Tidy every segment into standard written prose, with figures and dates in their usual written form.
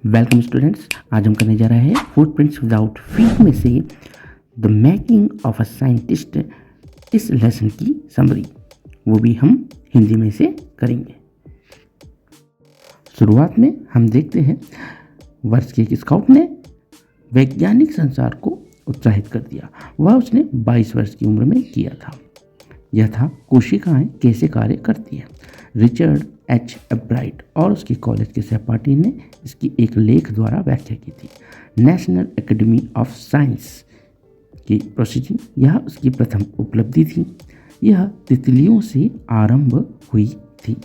Welcome students. आज हम करने जा रहे हैं फुटप्रिंट्स विदाउट फीट में से the making of a scientist. इस लेसन की समरी वो भी हम हिंदी में से करेंगे। शुरुआत में हम देखते हैं वर्ष के एक स्काउट ने वैज्ञानिक संसार को उत्साहित कर दिया। वह उसने 22 वर्ष की उम्र में किया था। यह था कोशिकाएं कैसे कार्य करती हैं। रिचर्ड एच एब्राइट और उसके कॉलेज के सहपाठी ने इसकी एक लेख द्वारा व्याख्या की थी। नेशनल एकेडमी ऑफ साइंस की प्रोसीडिंग यह उसकी प्रथम उपलब्धि थी। यह तितलियों से आरंभ हुई थी।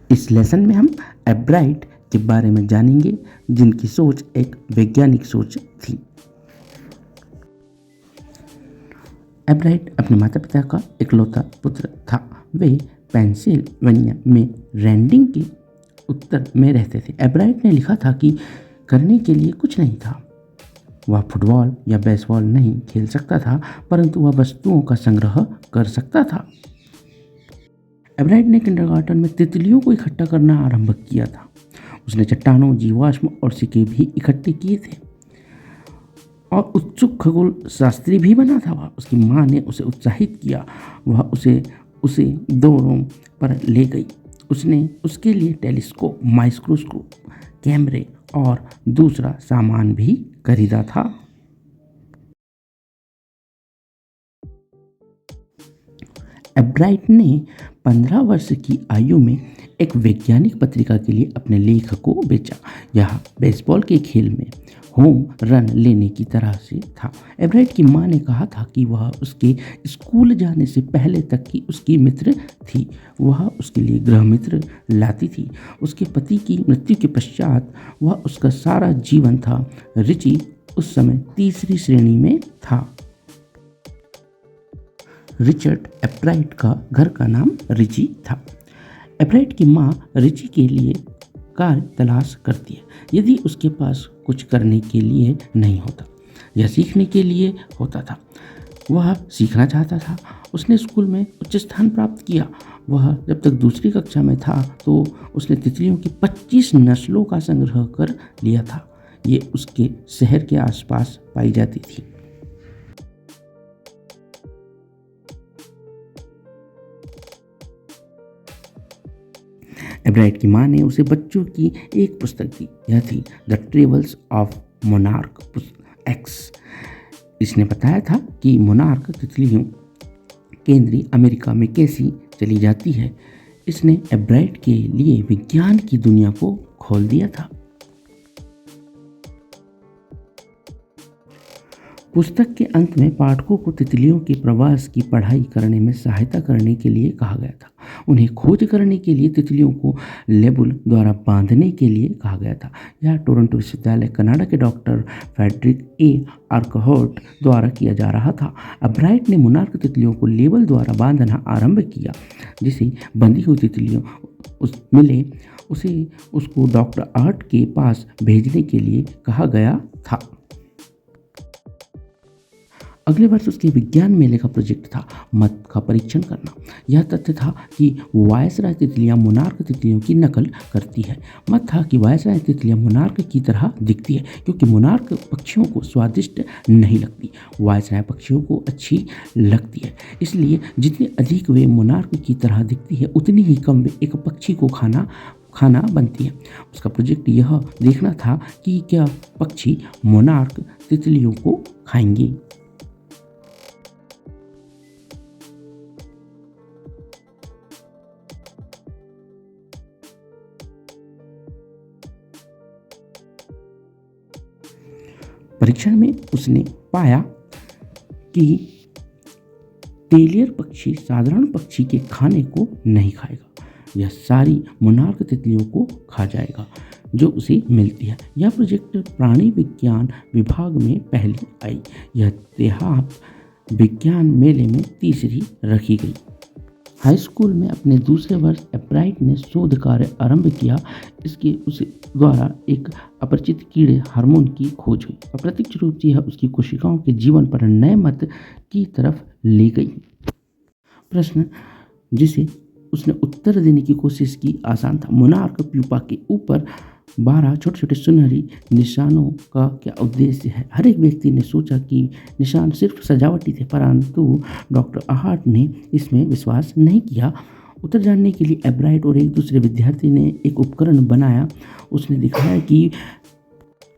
इस लेसन में हम एब्राइट के बारे में जानेंगे, जिनकी सोच एक वैज्ञानिक सोच थी। एब्राइट अपने माता पिता का इकलौता पुत्र था। वे पेंसिल्वेनिया में रेडिंग के उत्तर में रहते थे। एब्राइट ने लिखा था कि करने के लिए कुछ नहीं था। वह फुटबॉल या बेसबॉल नहीं खेल सकता था, परंतु वह वस्तुओं का संग्रह कर सकता था। एब्राइट ने किंडरगार्टन में तितलियों को इकट्ठा करना आरंभ किया था। उसने चट्टानों, जीवाश्म और सिक्के भी इकट्ठे किए थे और उत्सुक खगोल शास्त्री भी बना था। वह उसकी माँ ने उसे उत्साहित किया। वह उसे दौरों पर ले गई। उसने उसके लिए टेलीस्कोप, माइक्रोस्कोप, कैमरे और दूसरा सामान भी खरीदा था। एब्राइट ने 15 वर्ष की आयु में एक वैज्ञानिक पत्रिका के लिए अपने लेख को बेचा। यह बेसबॉल के खेल में होम रन लेने की तरह से था। एब्राइट की मां ने कहा था कि वह उसके स्कूल जाने से पहले तक की उसकी मित्र थी। वह उसके लिए गृह मित्र लाती थी। उसके पति की मृत्यु के पश्चात वह उसका सारा जीवन था। रिची उस समय तीसरी श्रेणी में था। रिचर्ड एब्राइट का घर का नाम रिची था। एब्राइट की माँ रिची के लिए कार्य तलाश करती है। यदि उसके पास कुछ करने के लिए नहीं होता या सीखने के लिए होता था, वह सीखना चाहता था। उसने स्कूल में उच्च स्थान प्राप्त किया। वह जब तक दूसरी कक्षा में था तो उसने तितलियों की 25 नस्लों का संग्रह कर लिया था। ये उसके शहर के आसपास पाई जाती थी। एब्राइट की माँ ने उसे बच्चों की एक पुस्तक दी। यह थी the travels of monarch x. इसने बताया था कि मोनार्क तितलियों केंद्रीय अमेरिका में कैसी चली जाती है। इसने एब्राइट के लिए विज्ञान की दुनिया को खोल दिया था। पुस्तक के अंत में पाठकों को तितलियों के प्रवास की पढ़ाई करने में सहायता करने के लिए कहा गया था। उन्हें खोज करने के लिए तितलियों को लेबुल द्वारा बांधने के लिए कहा गया था। यह टोरंटो विश्वविद्यालय कनाडा के डॉक्टर फ्रेडरिक ए आर्कहर्ट द्वारा किया जा रहा था। एब्राइट ने मोनार्क तितलियों को लेबल द्वारा बांधना आरंभ किया। जिसे बंधी हुई तितलियों मिले उसको डॉक्टर आर्ट के पास भेजने के लिए कहा गया था। अगले वर्ष उसके विज्ञान मेले का प्रोजेक्ट था मत का परीक्षण करना। यह तथ्य था कि वायसराय तितलियां मोनार्क तितलियों की नकल करती है। मत था कि वायसराय तितलियां मोनार्क की तरह दिखती है, क्योंकि मोनार्क पक्षियों को स्वादिष्ट नहीं लगती, वायसराय पक्षियों को अच्छी लगती है। इसलिए जितनी अधिक वे मोनार्क की तरह दिखती है, उतनी ही कम वे एक पक्षी को खाना बनती है। उसका प्रोजेक्ट यह देखना था कि क्या पक्षी मोनार्क तितलियों को खाएंगे। परीक्षण में उसने पाया कि टेलियर पक्षी साधारण पक्षी के खाने को नहीं खाएगा। यह सारी मोनार्क तितलियों को खा जाएगा जो उसे मिलती है। यह प्रोजेक्ट प्राणी विज्ञान विभाग में पहली आई। यह देहात विज्ञान मेले में तीसरी रखी गई। हाई स्कूल में अपने दूसरे वर्ष एब्राइट ने शोध कार्य आरंभ किया। इसके उस द्वारा एक अपरिचित कीड़े हार्मोन की खोज हुई। अप्रत्यक्ष रूप से यह उसकी कोशिकाओं के जीवन पर नए मत की तरफ ले गई। प्रश्न जिसे उसने उत्तर देने की कोशिश की। आसान था। मोनार्क प्यूपा के ऊपर 12 छोटे छोटे सुनहरी निशानों का क्या उद्देश्य है? हर एक व्यक्ति ने सोचा कि निशान सिर्फ सजावटी थे, परंतु डॉक्टर आहार्ट ने इसमें विश्वास नहीं किया। उत्तर जानने के लिए एब्राइट और एक दूसरे विद्यार्थी ने एक उपकरण बनाया। उसने दिखाया कि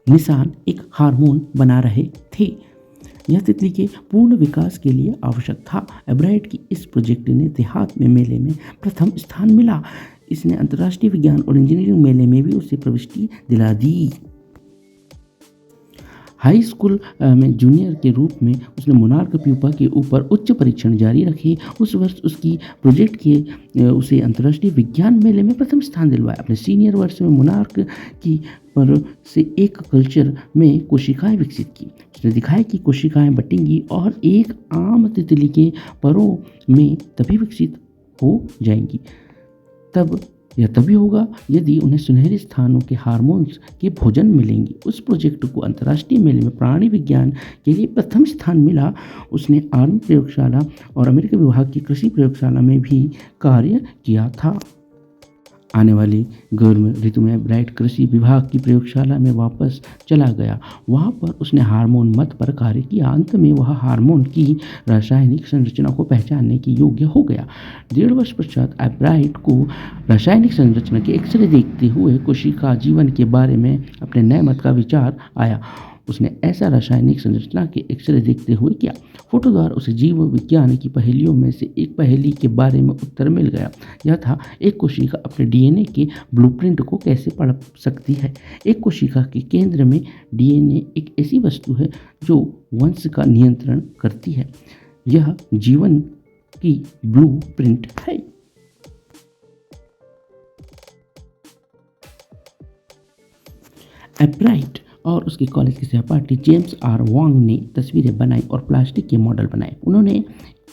निशान एक हार्मोन बना रहे थे। यह तितली के पूर्ण विकास के लिए आवश्यक था। एब्राइट की इस प्रोजेक्ट ने देहात में मेले में प्रथम स्थान मिला। इसने अंतर्राष्ट्रीय विज्ञान और इंजीनियरिंग मेले में भी उसे प्रविष्टि दिला दी। हाई स्कूल में जूनियर के रूप में उसने मोनार्क प्यूपा के ऊपर उच्च परीक्षण जारी रखे। उस वर्ष उसकी प्रोजेक्ट के उसे अंतर्राष्ट्रीय विज्ञान मेले में प्रथम स्थान दिलवाया। अपने सीनियर वर्ष में मोनार्क की पर से एक कल्चर में कोशिकाएं विकसित की। उसने दिखाया कि कोशिकाएं बटेंगी और एक आम तितली के परों में तभी विकसित हो जाएंगी। यह तभी होगा यदि उन्हें सुनहरे स्थानों के हार्मोन्स के भोजन मिलेंगे। उस प्रोजेक्ट को अंतर्राष्ट्रीय मेले में प्राणी विज्ञान के लिए प्रथम स्थान मिला। उसने आर्मी प्रयोगशाला और अमेरिकी विभाग की कृषि प्रयोगशाला में भी कार्य किया था। आने वाली गर्म ऋतु में एब्राइट कृषि विभाग की प्रयोगशाला में वापस चला गया। वहाँ पर उसने हार्मोन मत पर कार्य किया। अंत में वह हार्मोन की रासायनिक संरचना को पहचानने के योग्य हो गया। 1.5 वर्ष पश्चात एब्राइट को रासायनिक संरचना के एक्सरे देखते हुए कोशिका जीवन के बारे में अपने नए मत का विचार आया। उसने ऐसा रासायनिक संरचना के एक्सरे देखते हुए किया। फोटो द्वारा उसे जीव विज्ञान की पहेलियों में से एक पहेली के बारे में उत्तर मिल गया। यह था, एक कोशिका अपने डीएनए के ब्लूप्रिंट को कैसे पढ़ सकती है? एक कोशिका के केंद्र में डीएनए एक ऐसी वस्तु है जो वंश का नियंत्रण करती है। यह जीवन की ब्लूप्रिंट है। एब्राइट और उसके कॉलेज के सहपाठी जेम्स आर वांग ने तस्वीरें बनाई और प्लास्टिक के मॉडल बनाए। उन्होंने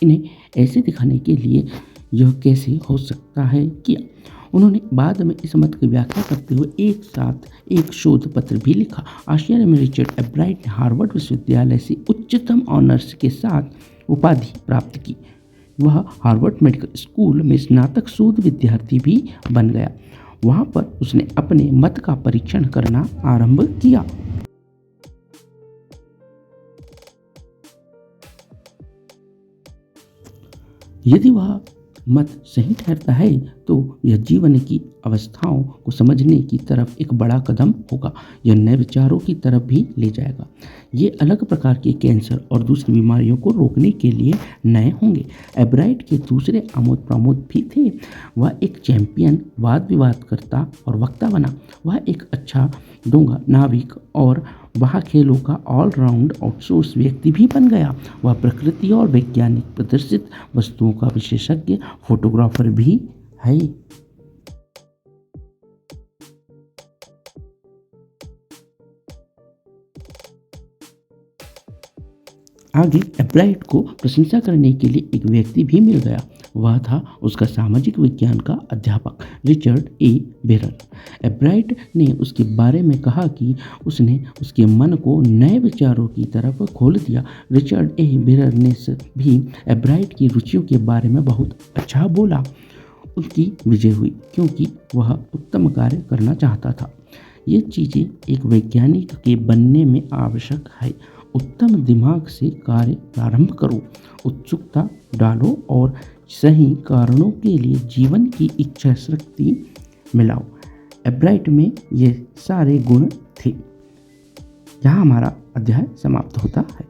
इन्हें ऐसे दिखाने के लिए यह कैसे हो सकता है किया। उन्होंने बाद में इस मत की व्याख्या करते हुए एक साथ एक शोध पत्र भी लिखा। आश्चर्य में रिचर्ड एब्राइट ने हार्वर्ड विश्वविद्यालय से उच्चतम ऑनर्स के साथ उपाधि प्राप्त की। वह हार्वर्ड मेडिकल स्कूल में स्नातक शोध विद्यार्थी भी बन गया। वहाँ पर उसने अपने मत का परीक्षण करना आरंभ किया। यदि वह मत सही ठहरता है तो यह जीवन की अवस्थाओं को समझने की तरफ एक बड़ा कदम होगा। यह नए विचारों की तरफ भी ले जाएगा। ये अलग प्रकार के कैंसर और दूसरी बीमारियों को रोकने के लिए नए होंगे। एब्राइट के दूसरे आमोद प्रमोद भी थे। वह एक चैंपियन वाद विवाद करता और वक्ता बना। वह एक अच्छा डोंगा नाविक और वह खेलों का ऑलराउंड आउटसोर्स व्यक्ति भी बन गया। वह प्रकृति और वैज्ञानिक प्रदर्शित वस्तुओं का विशेषज्ञ फोटोग्राफर भी है। आगे एब्राइट को प्रशंसा करने के लिए एक व्यक्ति भी मिल गया। वह था उसका सामाजिक विज्ञान का अध्यापक रिचर्ड ए बेरर। एब्राइट ने उसके बारे में कहा कि उसने उसके मन को नए विचारों की तरफ खोल दिया। रिचर्ड ए बेरर ने भी एब्राइट की रुचियों के बारे में बहुत अच्छा बोला। उसकी विजय हुई क्योंकि वह उत्तम कार्य करना चाहता था। ये चीज़ें एक वैज्ञानिक के बनने में आवश्यक है। उत्तम दिमाग से कार्य प्रारंभ करो, उत्सुकता डालो और सही कारणों के लिए जीवन की इच्छा शक्ति मिलाओ। एब्राइट में ये सारे गुण थे। यहाँ हमारा अध्याय समाप्त होता है।